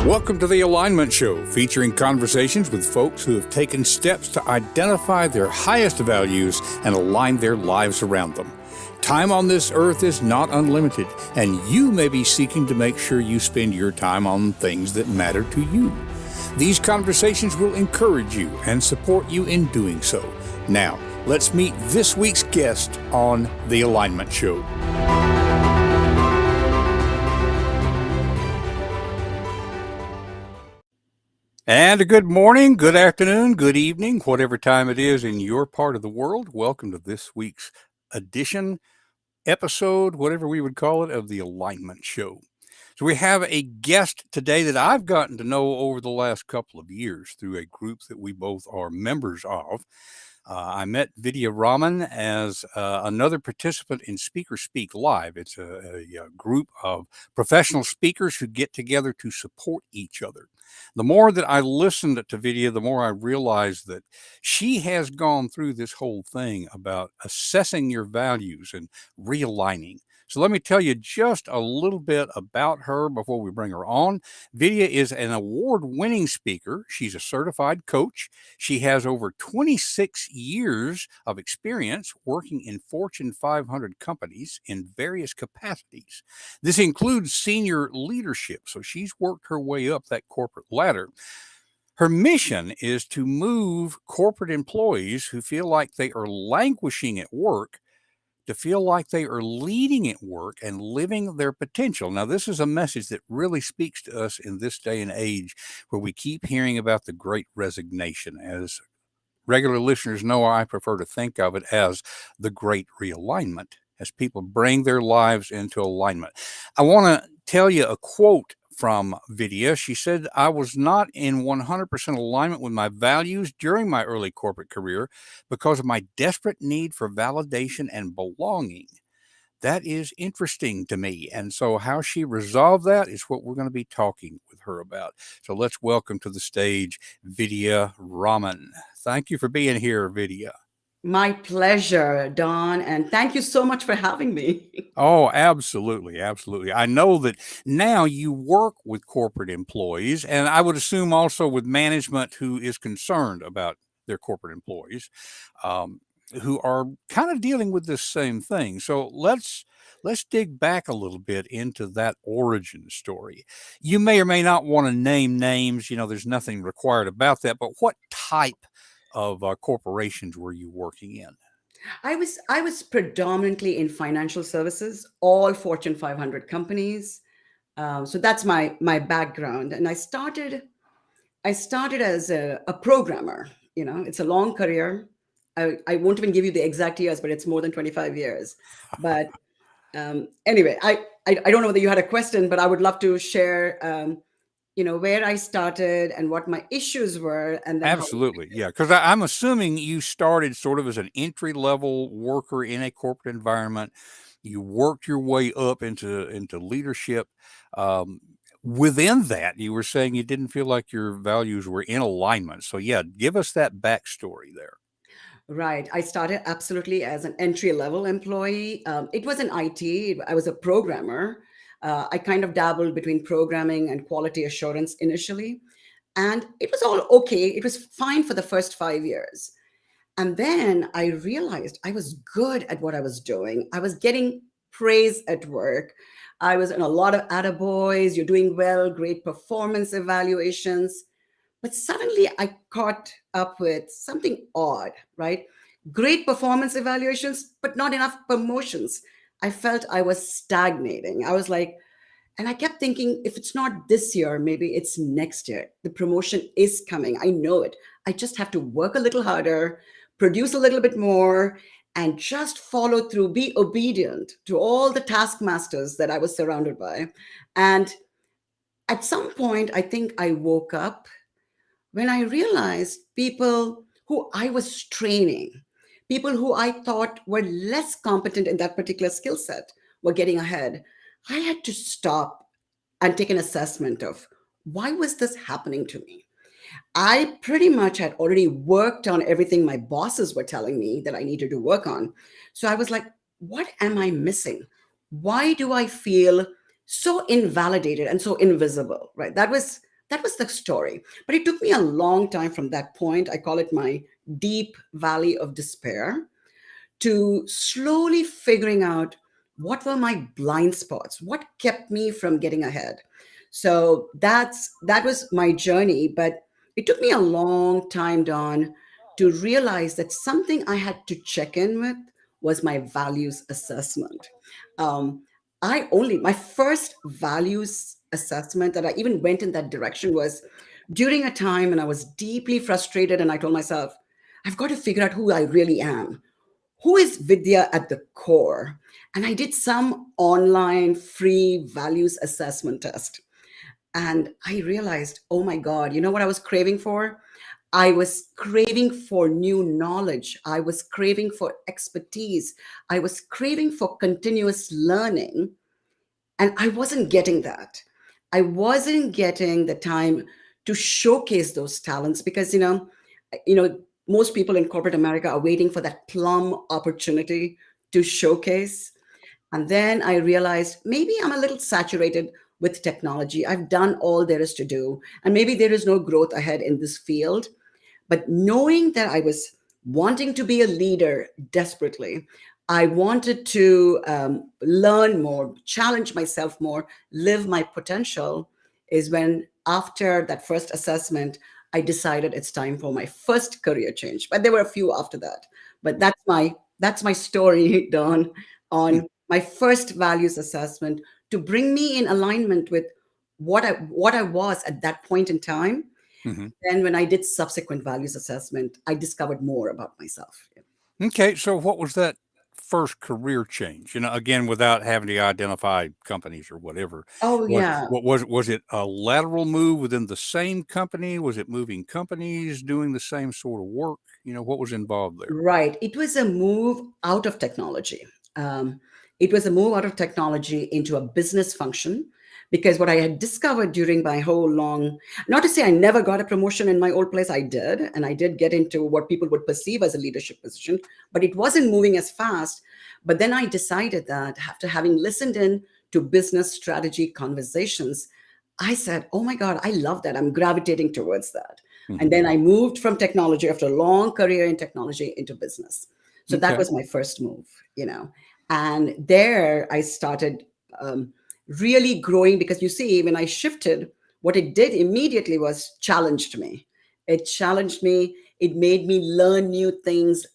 Welcome to the Alignment Show, featuring conversations with folks who have taken steps to identify their highest values and align their lives around them. Time on this earth is not unlimited, and you may be seeking to make sure you spend your time on things that matter to you. These conversations will encourage you and support you in doing so. Now, let's meet this week's guest on the Alignment Show. And a good morning, good afternoon, good evening, whatever time it is in your part of the world. Welcome to this week's edition, episode, whatever we would call it, of the Alignment Show. So we have a guest today that I've gotten to know over the last couple of years through a group that we both are members of. I met Vidya Raman as another participant in Speaker Speak Live. It's a group of professional speakers who get together to support each other. The more that I listened to Vidya, the more I realized that she has gone through this whole thing about assessing your values and realigning. So let me tell you just a little bit about her before we bring her on. Vidya is an award-winning speaker. She's a certified coach. She has over 26 years of experience working in Fortune 500 companies in various capacities. This includes senior leadership, so she's worked her way up that corporate ladder. Her mission is to move corporate employees who feel like they are languishing at work to feel like they are leading at work and living their potential. Now, this is a message that really speaks to us in this day and age where we keep hearing about the great resignation. As regular listeners know, I prefer to think of it as the great realignment, as people bring their lives into alignment. I want to tell you a quote from Vidya. She said, "I was not in 100% alignment with my values during my early corporate career because of my desperate need for validation and belonging." That is interesting to me. And so how she resolved that is what we're going to be talking with her about. So let's welcome to the stage Vidya Raman. Thank you for being here, Vidya. My pleasure, Don, and thank you so much for having me. Oh, absolutely. Absolutely. I know that now you work with corporate employees, and I would assume also with management who is concerned about their corporate employees, um, who are kind of dealing with this same thing. So let's dig back a little bit into that origin story. You may or may not want to name names. There's nothing required about that. But what type of corporations were you working in? I was predominantly in financial services, all Fortune 500 companies. So that's my background, and I started as a programmer. It's a long career. I won't even give you the exact years, but it's more than 25 years. But anyway, I don't know whether you had a question, but I would love to share, where I started and what my issues were, and then how. Absolutely. Yeah. Because I'm assuming you started sort of as an entry level worker in a corporate environment. You worked your way up into leadership. Um, Within that, you were saying you didn't feel like your values were in alignment. So, yeah, give us that backstory there. Right. I started absolutely as an entry level employee. It was in IT. I was a programmer. I kind of dabbled between programming and quality assurance initially. And it was all okay. It was fine for the first 5 years. And then I realized I was good at what I was doing. I was getting praise at work. I was in a lot of attaboys, you're doing well, great performance evaluations. But suddenly I caught up with something odd, right? Great performance evaluations, but not enough promotions. I felt I was stagnating. I was like, and I kept thinking, if it's not this year, maybe it's next year. The promotion is coming. I know it. I just have to work a little harder, produce a little bit more, and just follow through, be obedient to all the taskmasters that I was surrounded by. And at some point, I think I woke up when I realized people who I was training, people who I thought were less competent in that particular skill set, were getting ahead. I had to stop and take an assessment of why was this happening to me? I pretty much had already worked on everything my bosses were telling me that I needed to work on. So I was like, what am I missing? Why do I feel so invalidated and so invisible? Right? That was That was the story. But it took me a long time from that point. I call it my deep valley of despair, to slowly figuring out what were my blind spots, what kept me from getting ahead. So that was my journey, but it took me a long time, Don, to realize that something I had to check in with was my values assessment. Um, my first values assessment that I even went in that direction was during a time when I was deeply frustrated, and I told myself, I've got to figure out who I really am. Who is Vidya at the core? And I did some online free values assessment test. And I realized, oh my God, you know what I was craving for? I was craving for new knowledge. I was craving for expertise. I was craving for continuous learning. And I wasn't getting that. I wasn't getting the time to showcase those talents because, you know, most people in corporate America are waiting for that plum opportunity to showcase. And then I realized maybe I'm a little saturated with technology. I've done all there is to do, and maybe there is no growth ahead in this field. But knowing that I was wanting to be a leader desperately, I wanted to learn more, challenge myself more, live my potential, is when, after that first assessment, I decided it's time for my first career change. But there were a few after that. But that's my story, Don, Hmm. on my first values assessment to bring me in alignment with what I was at that point in time. Hmm. Then, when I did subsequent values assessment, I discovered more about myself. Okay, so what was that first career change? Again, without having to identify companies or whatever, Oh, was yeah. what was it a lateral move within the same company? Was it moving companies, doing the same sort of work? What was involved there? Right. It was a move out of technology. Um, it was a move out of technology into a business function, because what I had discovered during my whole long, not to say I never got a promotion in my old place, I did. And I did get into what people would perceive as a leadership position, but it wasn't moving as fast. But then I decided that after having listened in to business strategy conversations, I said, oh my God, I love that. I'm gravitating towards that. And Hmm. then I moved from technology after a long career in technology into business. So that Okay. was my first move, you know. And there I started um, really growing, because you see, when I shifted, what it did immediately was challenged me. It challenged me. It made me learn new things,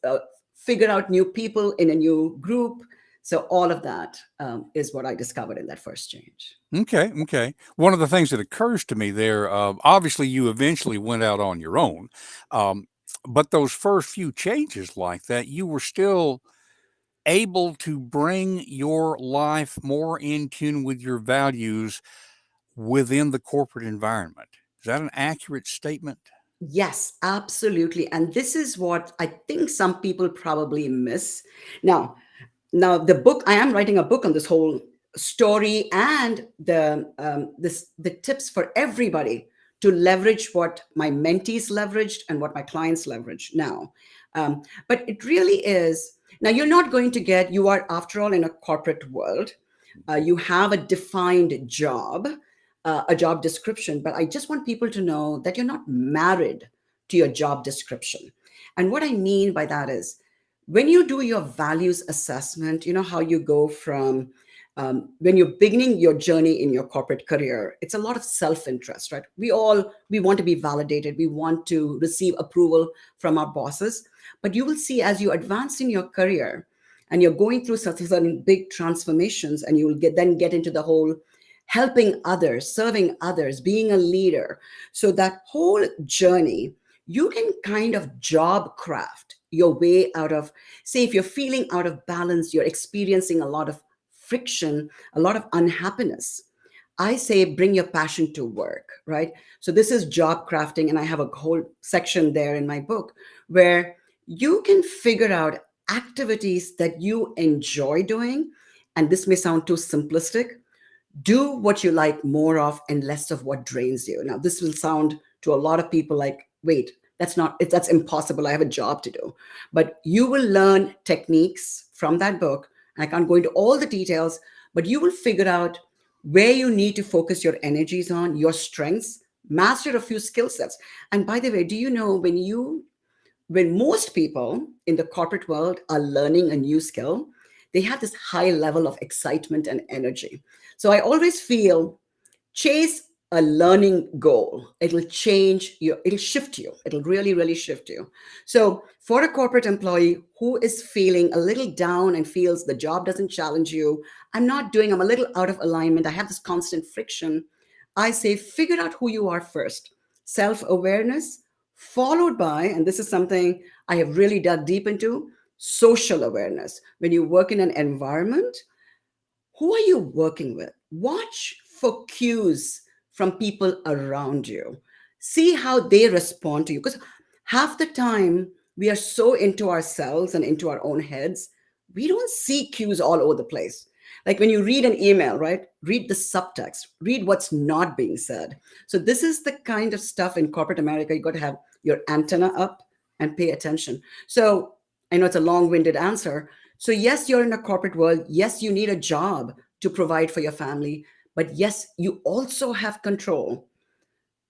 figure out new people in a new group. So all of that is what I discovered in that first change. Okay, okay. One of the things that occurs to me there, obviously, you eventually went out on your own, um, but those first few changes like that, you were still able to bring your life more in tune with your values within the corporate environment. Is that an accurate statement? Yes, absolutely. And this is what I think some people probably miss. Now, the book, I am writing a book on this whole story, and the tips for everybody to leverage what my mentees leveraged and what my clients leverage now. But it really is, now you're not going to get, you are after all in a corporate world. You have a defined job, a job description, but I just want people to know that you're not married to your job description. And what I mean by that is, when you do your values assessment, you know how you go from, when you're beginning your journey in your corporate career, it's a lot of self-interest, right? We want to be validated, we want to receive approval from our bosses. But you will see, as you advance in your career and you're going through such certain big transformations, and you will get into the whole helping others, serving others, being a leader. So that whole journey, you can kind of job craft your way out of, say, if you're feeling out of balance, you're experiencing a lot of friction, a lot of unhappiness, I say bring your passion to work, right? So this is job crafting, and I have a whole section there in my book where you can figure out activities that you enjoy doing. And this may sound too simplistic. Do what you like more of and less of what drains you. Now, this will sound to a lot of people like, wait, that's impossible. I have a job to do. But you will learn techniques from that book. And I can't go into all the details, but you will figure out where you need to focus your energies on, your strengths, master a few skill sets. And by the way, do you know, when most people in the corporate world are learning a new skill, they have this high level of excitement and energy. So I always feel, chase a learning goal. It'll shift you. It'll really, really shift you. So for a corporate employee who is feeling a little down and feels the job doesn't challenge you, I'm a little out of alignment, I have this constant friction, I say figure out who you are first. Self awareness, followed by, and this is something I have really dug deep into, social awareness. When you work in an environment, who are you working with? Watch for cues from people around you. See how they respond to you. Because half the time we are so into ourselves and into our own heads, we don't see cues all over the place. Like when you read an email, right? Read the subtext, read what's not being said. So, this is the kind of stuff in corporate America. You got to have your antenna up and pay attention. So, I know it's a long winded answer. So, yes, you're in a corporate world. Yes, you need a job to provide for your family. But yes, you also have control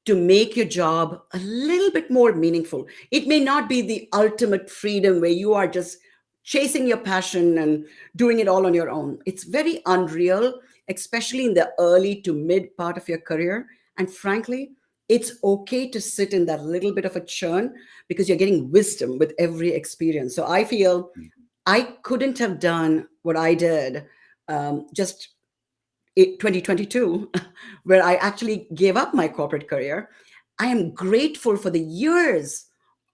to make your job a little bit more meaningful. It may not be the ultimate freedom where you are just chasing your passion and doing it all on your own. It's very unreal, especially in the early to mid part of your career. And frankly, it's okay to sit in that little bit of a churn because you're getting wisdom with every experience. So I feel I couldn't have done what I did just 2022, where I actually gave up my corporate career. I am grateful for the years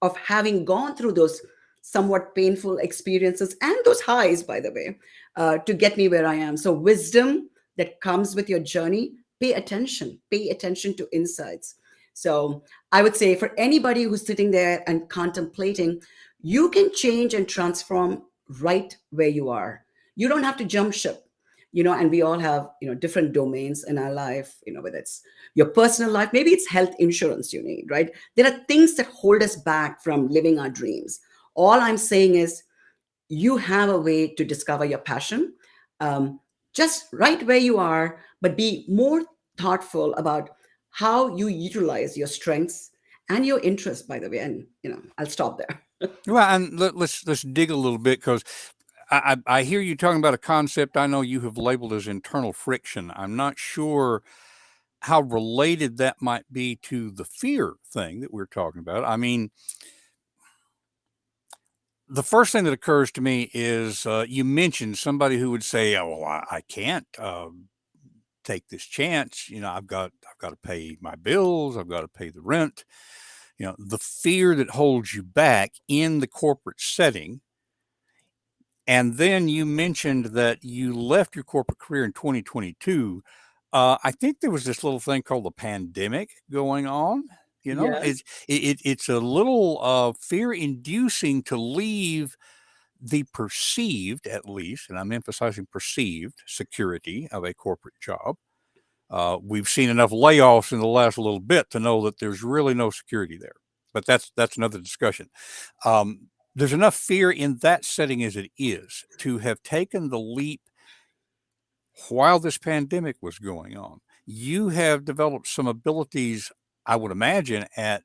of having gone through those somewhat painful experiences and those highs, by the way, to get me where I am. So, wisdom that comes with your journey, pay attention to insights. So, I would say for anybody who's sitting there and contemplating, you can change and transform right where you are. You don't have to jump ship, and we all have, different domains in our life, whether it's your personal life, maybe it's health insurance you need, right? There are things that hold us back from living our dreams. All I'm saying is, you have a way to discover your passion, um, just right where you are, but be more thoughtful about how you utilize your strengths and your interests, by the way. And I'll stop there. Well, and let's dig a little bit because I hear you talking about a concept I know you have labeled as internal friction. I'm not sure how related that might be to the fear thing that we're talking about. I mean, the first thing that occurs to me is you mentioned somebody who would say, "Oh, well, I can't take this chance. I've got to pay my bills. I've got to pay the rent." The fear that holds you back in the corporate setting. And then you mentioned that you left your corporate career in 2022. I think there was this little thing called the pandemic going on. Yes. It's a little fear inducing to leave the perceived, at least, and I'm emphasizing perceived security of a corporate job. We've seen enough layoffs in the last little bit to know that there's really no security there. But that's another discussion. There's enough fear in that setting as it is to have taken the leap while this pandemic was going on. You have developed some abilities, I would imagine, at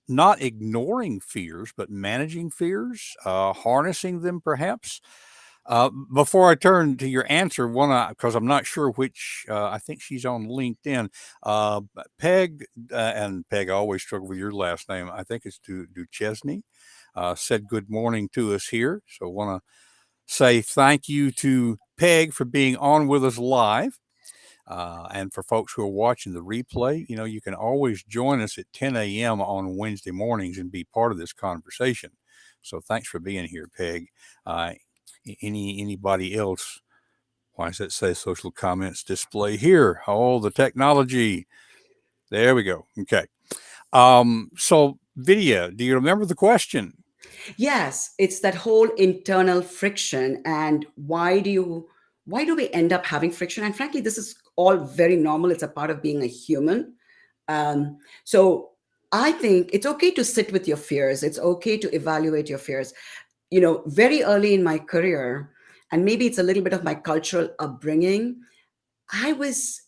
not ignoring fears, but managing fears, harnessing them perhaps. Before I turn to your answer, because I'm not sure which, I think she's on LinkedIn. Uh, Peg, and Peg, I always struggle with your last name. I think it's Duchesney, said good morning to us here. So I want to say thank you to Peg for being on with us live. And for folks who are watching the replay, you can always join us at 10 a.m. on Wednesday mornings and be part of this conversation. So thanks for being here, Peg. Uh, anybody else? Why does that say social comments display here? Oh, the technology. There we go. Okay. So Vidya, do you remember the question? Yes, it's that whole internal friction. And why do we end up having friction? And frankly, this is all very normal. It's a part of being a human. So I think it's okay to sit with your fears. It's okay to evaluate your fears. Very early in my career, and maybe it's a little bit of my cultural upbringing, I was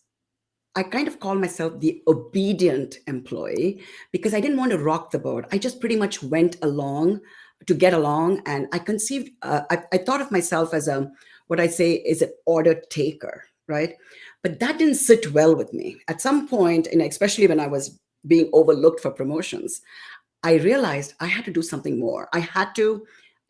I kind of call myself the obedient employee because I didn't want to rock the boat. I just pretty much went along to get along. And I conceived, I thought of myself as what I say is an order taker, right? But that didn't sit well with me. At some point, and especially when I was being overlooked for promotions, I realized I had to do something more. I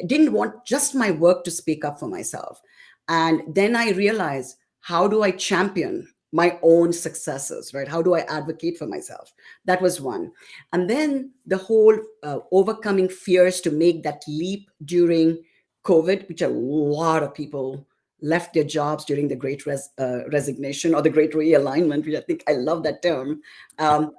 didn't want just my work to speak up for myself. And then I realized, how do I champion my own successes, right? How do I advocate for myself? That was one. And then the whole overcoming fears to make that leap during COVID, which a lot of people left their jobs during the resignation or the great realignment, which I think I love that term. Um,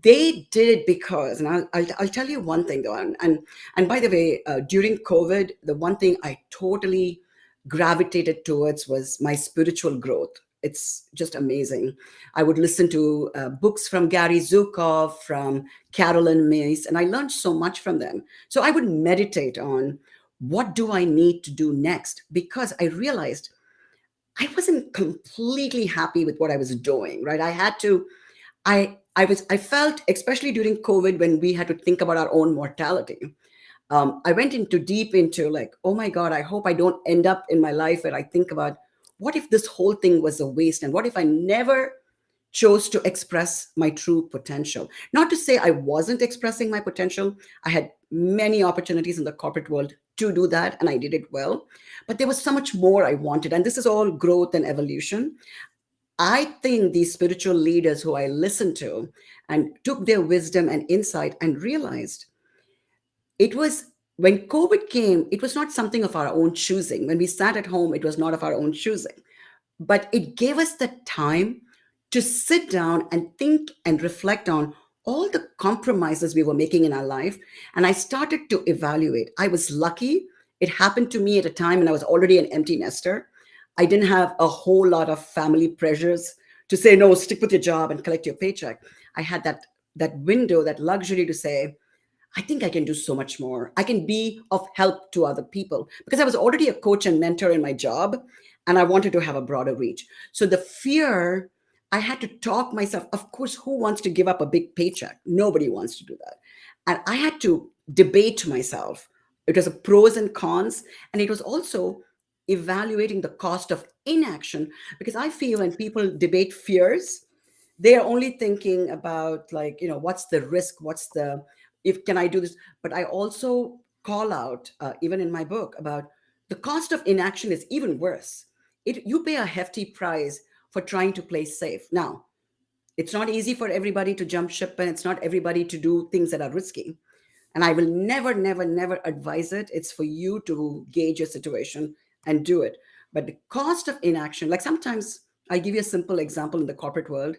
they did it because, and I'll tell you one thing though, and by the way, during COVID, the one thing I totally gravitated towards was my spiritual growth. It's just amazing. I would listen to books from Gary Zukov, from Carolyn Myss, and I learned so much from them. So I would meditate on, what do I need to do next, because I realized I wasn't completely happy with what I was doing, right? I felt, especially during COVID, when we had to think about our own mortality. I went into deep into like, oh my God, I hope I don't end up in my life where I think about, what if this whole thing was a waste, and what if I never chose to express my true potential? Not to say I wasn't expressing my potential. I had many opportunities in the corporate world to do that, and I did it well. But there was so much more I wanted, and this is all growth and evolution. I think these spiritual leaders who I listened to and took their wisdom and insight and realized, it was, when COVID came, it was not something of our own choosing. When we sat at home, it was not of our own choosing, but it gave us the time to sit down and think and reflect on all the compromises we were making in our life. And I started to evaluate. I was lucky. It happened to me at a time when I was already an empty nester. I didn't have a whole lot of family pressures to say, no, stick with your job and collect your paycheck. I had that window, that luxury to say, I think I can do so much more. I can be of help to other people because I was already a coach and mentor in my job, and I wanted to have a broader reach. So the fear, I had to talk myself. Of course, who wants to give up a big paycheck? Nobody wants to do that. And I had to debate myself. It was a pros and cons, and it was also evaluating the cost of inaction, because I feel when people debate fears, they are only thinking about, like, what's the risk, what's the, if can I do this. But I also call out, even in my book, about the cost of inaction is even worse. You pay a hefty price for trying to play safe. Now, it's not easy for everybody to jump ship, and it's not everybody to do things that are risky, and I will never, never, never advise it. It's for you to gauge your situation and do it. But the cost of inaction, like, sometimes I give you a simple example. In the corporate world,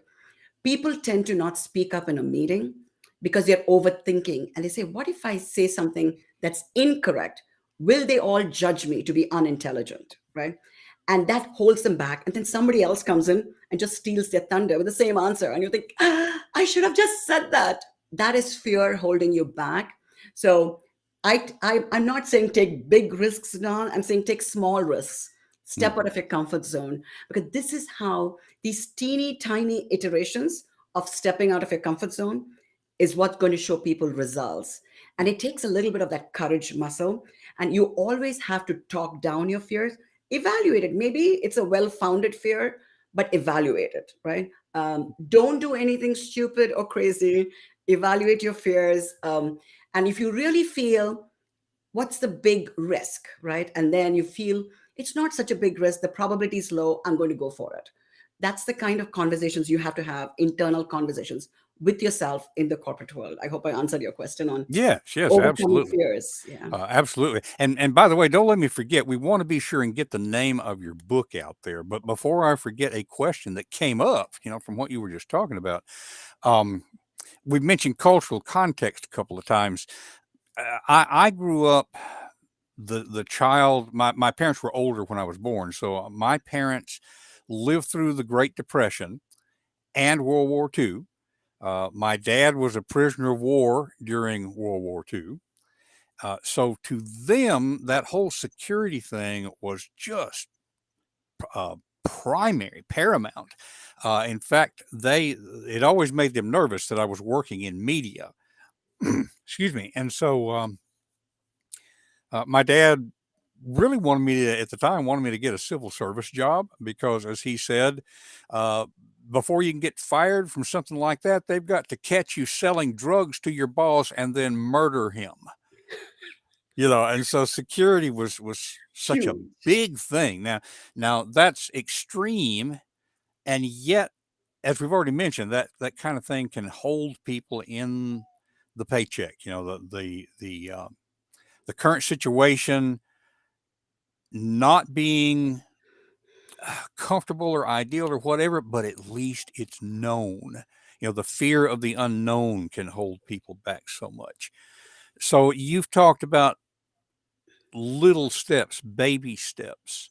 people tend to not speak up in a meeting because they're overthinking, and they say, what if I say something that's incorrect? Will they all judge me to be unintelligent, right? And that holds them back, and then somebody else comes in and just steals their thunder with the same answer, and you think, I should have just said that. That is fear holding you back. So I'm not saying take big risks, Don. I'm saying take small risks. Step out Mhm. of your comfort zone, because this is how these teeny tiny iterations of stepping out of your comfort zone is what's going to show people results. And it takes a little bit of that courage muscle. And you always have to talk down your fears, evaluate it. Maybe it's a well founded fear, but evaluate it, right? Don't do anything stupid or crazy. Evaluate your fears. And if you really feel, what's the big risk, right? And then you feel it's not such a big risk, the probability is low, I'm going to go for it. That's the kind of conversations you have to have, internal conversations with yourself in the corporate world. I hope I answered your question on Yes, yes, overcoming absolutely. fears. Yeah. Absolutely. And by the way, don't let me forget, we want to be sure and get the name of your book out there. But before I forget, a question that came up, from what you were just talking about. Um, we've mentioned cultural context a couple of times. I grew up the child. My parents were older when I was born, so my parents lived through the Great Depression and World War II. My dad was a prisoner of war during World War II. So to them, that whole security thing was just primary, paramount. In fact, it always made them nervous that I was working in media. Excuse me. And so my dad really wanted me to, at the time, wanted me to get a civil service job because, as he said, uh, before you can get fired from something like that, they've got to catch you selling drugs to your boss and then murder him. And so security was such a Huge. big thing. Now that's extreme, and yet, as we've already mentioned, that kind of thing can hold people in the paycheck. The current situation not being comfortable or ideal or whatever, but at least it's known. The fear of the unknown can hold people back so much. So you've talked about little steps, baby steps.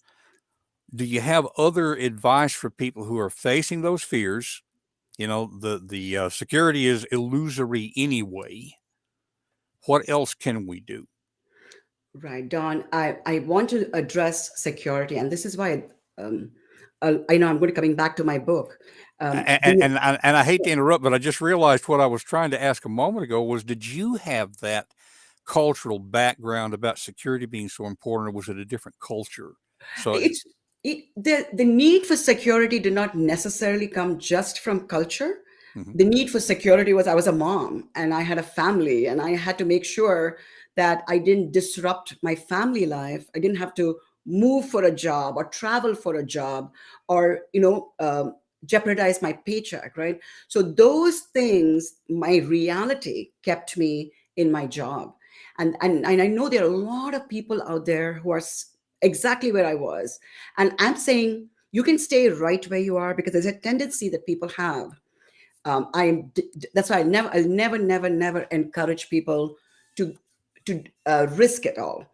Do you have other advice for people who are facing those fears? The security is illusory anyway. What else can we do? Right, Don. I want to address security, and this is why I know I'm going to coming back to my book. And, and, and I hate to interrupt, but I just realized what I was trying to ask a moment ago was, did you have that cultural background about security being so important, or was it a different culture? So, it's the need for security did not necessarily come just from culture. mhm. The need for security was I was a mom and I had a family and I had to make sure that I didn't disrupt my family life. I didn't have to move for a job or travel for a job or jeopardize my paycheck, right? So those things, my reality kept me in my job. And I know there are a lot of people out there who are exactly where I was. And I'm saying you can stay right where you are because there's a tendency that people have. That's why I'll never encourage people to to risk it all.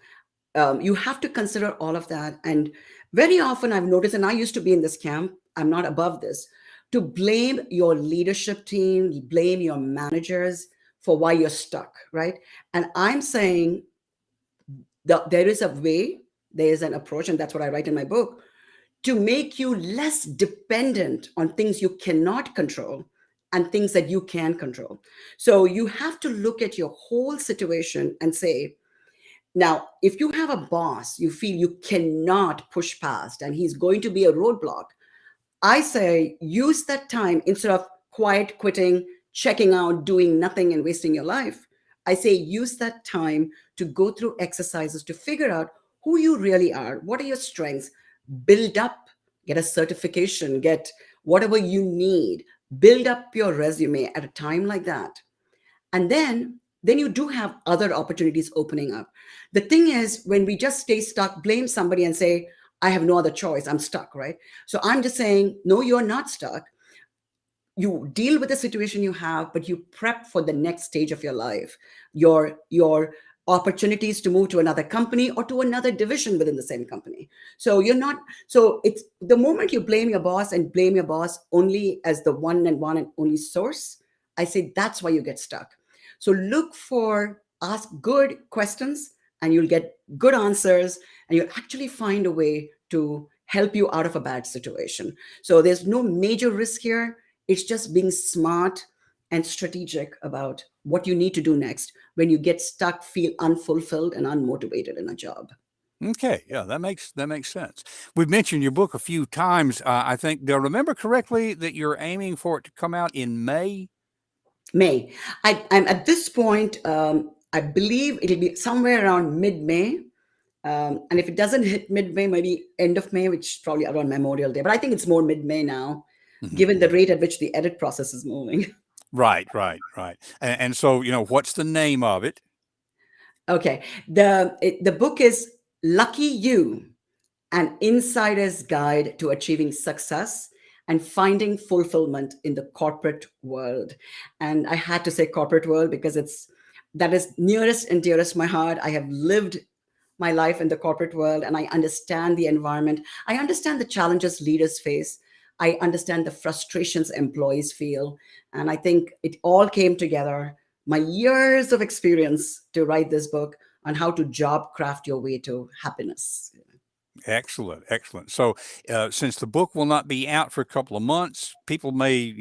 You have to consider all of that. And very often I've noticed, and I used to be in this camp, I'm not above this, to blame your leadership team, blame your managers for why you're stuck, right? And I'm saying there is a way, there is an approach, and that's what I write in my book, to make you less dependent on things you cannot control and things that you can control. So you have to look at your whole situation and say, now, if you have a boss you feel you cannot push past and he's going to be a roadblock, I say use that time instead of quiet quitting, checking out, doing nothing, and wasting your life. I say use that time to go through exercises to figure out who you really are, what are your strengths, build up, get a certification, get whatever you need, build up your resume at a time like that. And then you do have other opportunities opening up. The thing is, when we just stay stuck, blame somebody and say, I have no other choice, I'm stuck, right? So I'm just saying, no, you're not stuck. You deal with the situation you have, but you prep for the next stage of your life, your opportunities to move to another company or to another division within the same company. So you're not, so it's the moment you blame your boss and blame your boss only as the one and only source, I say that's why you get stuck. So ask good questions and you'll get good answers and you'll actually find a way to help you out of a bad situation. So there's no major risk here. It's just being smart and strategic about what you need to do next when you get stuck, feel unfulfilled and unmotivated in a job. Okay, yeah, that makes sense. We've mentioned your book a few times. I think, do I remember correctly that you're aiming for it to come out in May? May. I'm at this point, I believe it'll be somewhere around mid May. And if it doesn't hit mid May, maybe end of May, which is probably around Memorial Day. But I think it's more mid May now, Mhm. given the rate at which the edit process is moving. Right, right, right. And so, what's the name of it? Okay. The book is Lucky You, an insider's guide to achieving success and finding fulfillment in the corporate world. And I had to say corporate world because that is nearest and dearest to my heart. I have lived my life in the corporate world and I understand the environment. I understand the challenges leaders face. I understand the frustrations employees feel. And I think it all came together, my years of experience to write this book on how to job craft your way to happiness. Excellent, excellent. So, since the book will not be out for a couple of months, people may,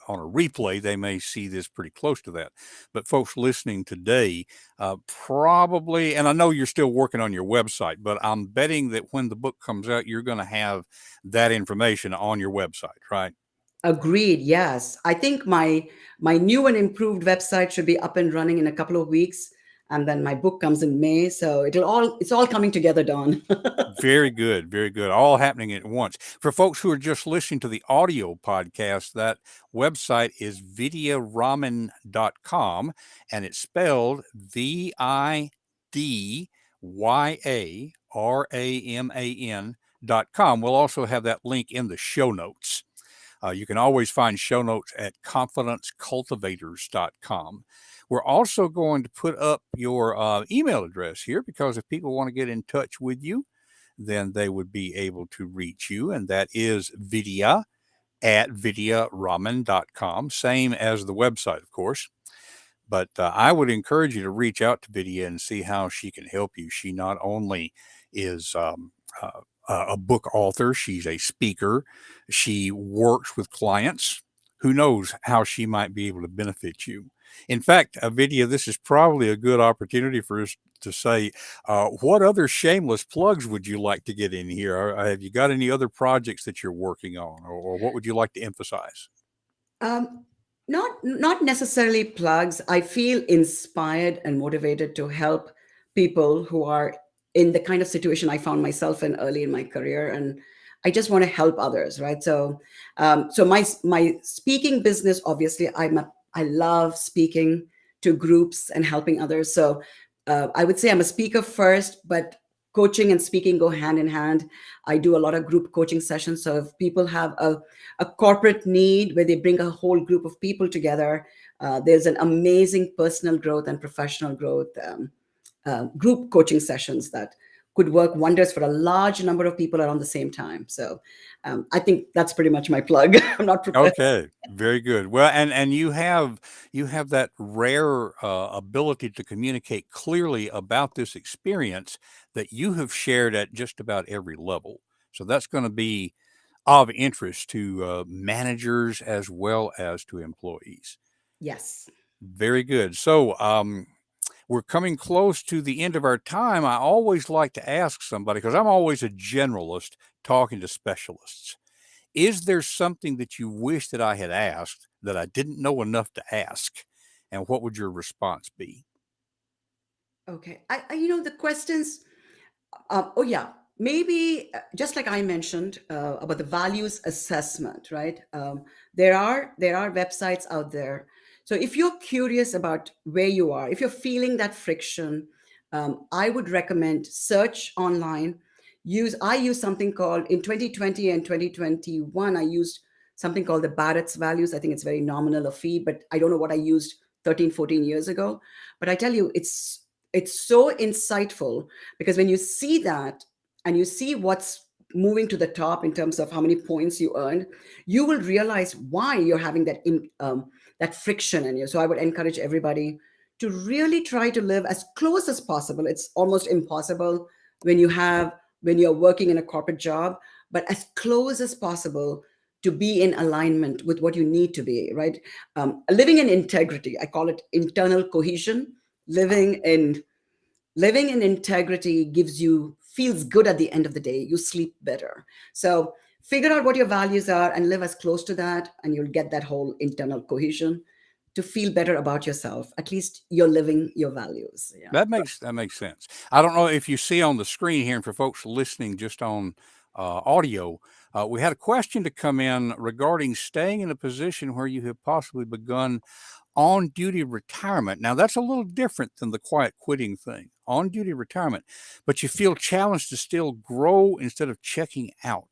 on a replay, they may see this pretty close to that. But folks listening today, probably, and I know you're still working on your website, but I'm betting that when the book comes out, you're going to have that information on your website, right? Agreed. Yes, I think my new and improved website should be up and running in a couple of weeks, and then my book comes in May. So it's all coming together, Don. Very good, very good. All happening at once. For folks who are just listening to the audio podcast, that website is vidyaraman.com, and it's spelled VIDYARAMAN.com. We'll also have that link in the show notes. You can always find show notes at confidencecultivators.com. We're also going to put up your email address here because if people want to get in touch with you, then they would be able to reach you. And that is Vidya at vidyaraman.com, same as the website, of course. But I would encourage you to reach out to Vidya and see how she can help you. She not only is a book author, she's a speaker, she works with clients. Who knows how she might be able to benefit you? In fact, Vidya, this is probably a good opportunity for us to say, what other shameless plugs would you like to get in here? Have you got any other projects that you're working on, or what would you like to emphasize? Um, not necessarily plugs. I feel inspired and motivated to help people who are in the kind of situation I found myself in early in my career, and I just want to help others, right? So, so my speaking business, obviously, I love speaking to groups and helping others. So, I would say I'm a speaker first, but coaching and speaking go hand in hand. I do a lot of group coaching sessions. So if people have a corporate need where they bring a whole group of people together, there's an amazing personal growth and professional growth group coaching sessions that could work wonders for a large number of people around the same time. So I think that's pretty much my plug. I'm not prepared. Okay, very good. Well, and you have that rare ability to communicate clearly about this experience that you have shared at just about every level. So that's going to be of interest to managers as well as to employees. Yes. Very good. So we're coming close to the end of our time. I always like to ask somebody because I'm always a generalist talking to specialists. Is there something that you wish that I had asked that I didn't know enough to ask? And what would your response be? Okay. The questions. Oh yeah, maybe just like I mentioned about the values assessment, right? There are websites out there. So if you're curious about where you are, if you're feeling that friction, I would recommend search online. I use something called in 2020 and 2021. I used something called the Barrett's values. I think it's very nominal a fee, but I don't know what I used 13, 14 years ago. But I tell you, it's so insightful because when you see that and you see what's moving to the top in terms of how many points you earned, you will realize why you're having that friction in you. So I would encourage everybody to really try to live as close as possible. It's almost impossible when you're working in a corporate job, but as close as possible to be in alignment with what you need to be, right? Living in integrity, I call it internal cohesion. Ah, Living in integrity feels good at the end of the day. You sleep better. So figure out what your values are and live as close to that, and you'll get that whole internal cohesion to feel better about yourself. At least you're living your values. Yeah. that makes sense. I don't know if you see on the screen here, and for folks listening just on audio, we had a question to come in regarding staying in a position where you have possibly begun on duty retirement. Now, that's a little different than the quiet quitting thing, on duty retirement, but you feel challenged to still grow instead of checking out.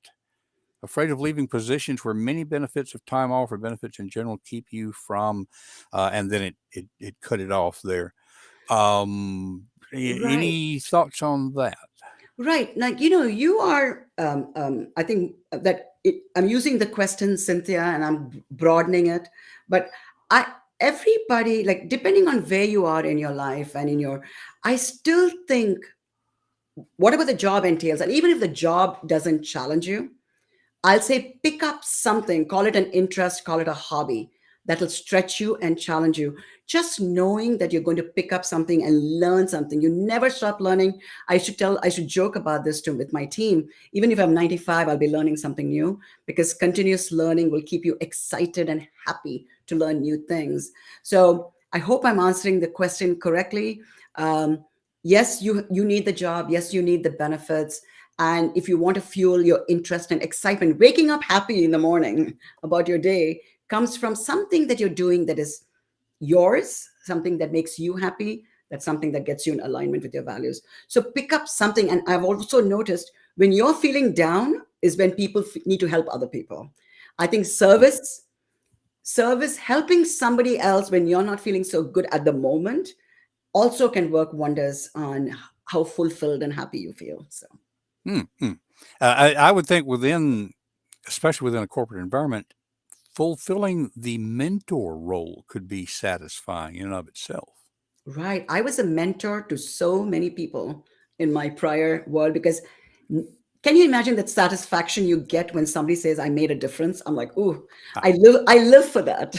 Afraid of leaving positions where many benefits of time off or benefits in general keep you from, and then it cut it off there. Right. Any thoughts on that? Right. Like, you are, I think I'm using the question, Cynthia, and I'm broadening it. But I, everybody, like, depending on where you are in your life and I still think whatever the job entails, and even if the job doesn't challenge you, I'll say pick up something, call it an interest, call it a hobby that'll stretch you and challenge you. Just knowing that you're going to pick up something and learn something. You never stop learning. I should joke about this too with my team. Even if I'm 95, I'll be learning something new because continuous learning will keep you excited and happy to learn new things. So I hope I'm answering the question correctly. Um, yes, you need the job. Yes, you need the benefits, and if you want to fuel your interest and excitement, waking up happy in the morning about your day comes from something that you're doing that is yours, something that makes you happy, that's something that gets you in alignment with your values. So pick up something. And I've also noticed when you're feeling down is when people need to help other people. I think service, helping somebody else when you're not feeling so good at the moment also can work wonders on how fulfilled and happy you feel. So. Mm-hmm. I would think especially within a corporate environment, fulfilling the mentor role could be satisfying in and of itself. Right. I was a mentor to so many people in my prior world because n- can you imagine that satisfaction you get when somebody says I made a difference? I'm like, ooh, Uh, I live for that.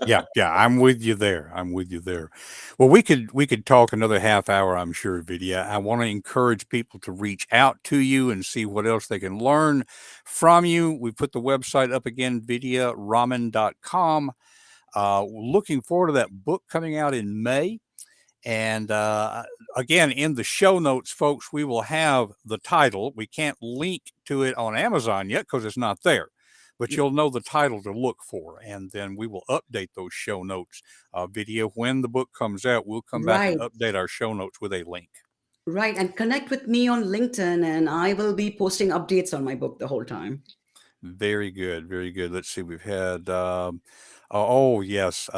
yeah, I'm with you there. I'm with you there. Well, we could talk another half hour, I'm sure, Vidya. I want to encourage people to reach out to you and see what else they can learn from you. We put the website up again, vidyaraman.com. Looking forward to that book coming out in May. And again, in the show notes, folks, we will have the title. We can't link to it on Amazon yet because it's not there, but you'll know the title to look for. And then we will update those show notes video when the book comes out. We'll come back and Right. update our show notes with a link. Right. And connect with me on LinkedIn, and I will be posting updates on my book the whole time. Very good. Very good. Let's see. We've had, oh, yes.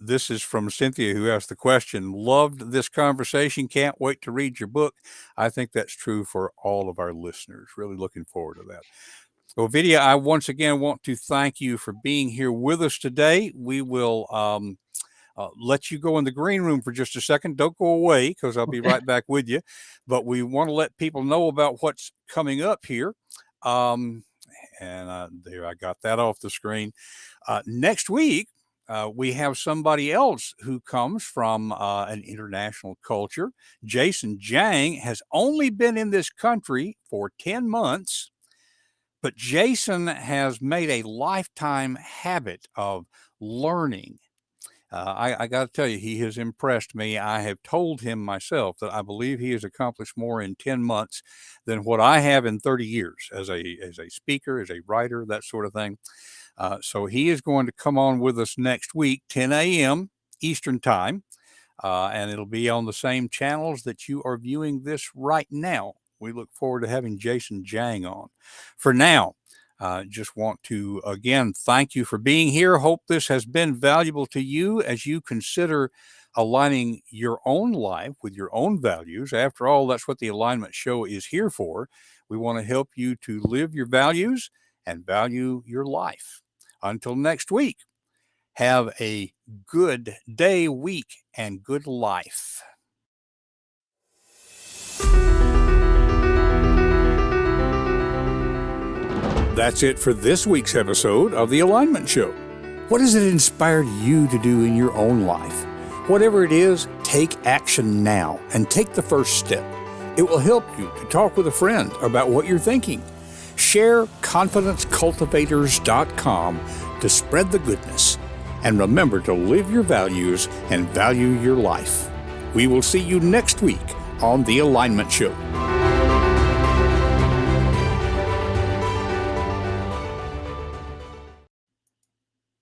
This is from Cynthia, who asked the question. Loved this conversation. Can't wait to read your book. I think that's true for all of our listeners. Really looking forward to that. Well, Vidya, I once again want to thank you for being here with us today. We will let you go in the green room for just a second. Don't go away because I'll be right back with you. But we want to let people know about what's coming up here. Um, and there, I got that off the screen. Next week, we have somebody else who comes from an international culture. Jason Jang has only been in this country for 10 months, but Jason has made a lifetime habit of learning. I got to tell you, he has impressed me. I have told him myself that I believe he has accomplished more in 10 months than what I have in 30 years as a speaker, as a writer, that sort of thing. So he is going to come on with us next week, 10 a.m. Eastern Time, and it'll be on the same channels that you are viewing this right now. We look forward to having Jason Jang on. For now, just want to again thank you for being here. Hope this has been valuable to you as you consider aligning your own life with your own values. After all, that's what the Alignment Show is here for. We want to help you to live your values and value your life. Until next week, have a good day, week, and good life. That's it for this week's episode of The Alignment Show. What has it inspired you to do in your own life? Whatever it is, take action now and take the first step. It will help you to talk with a friend about what you're thinking. Share confidencecultivators.com to spread the goodness. And remember to live your values and value your life. We will see you next week on The Alignment Show.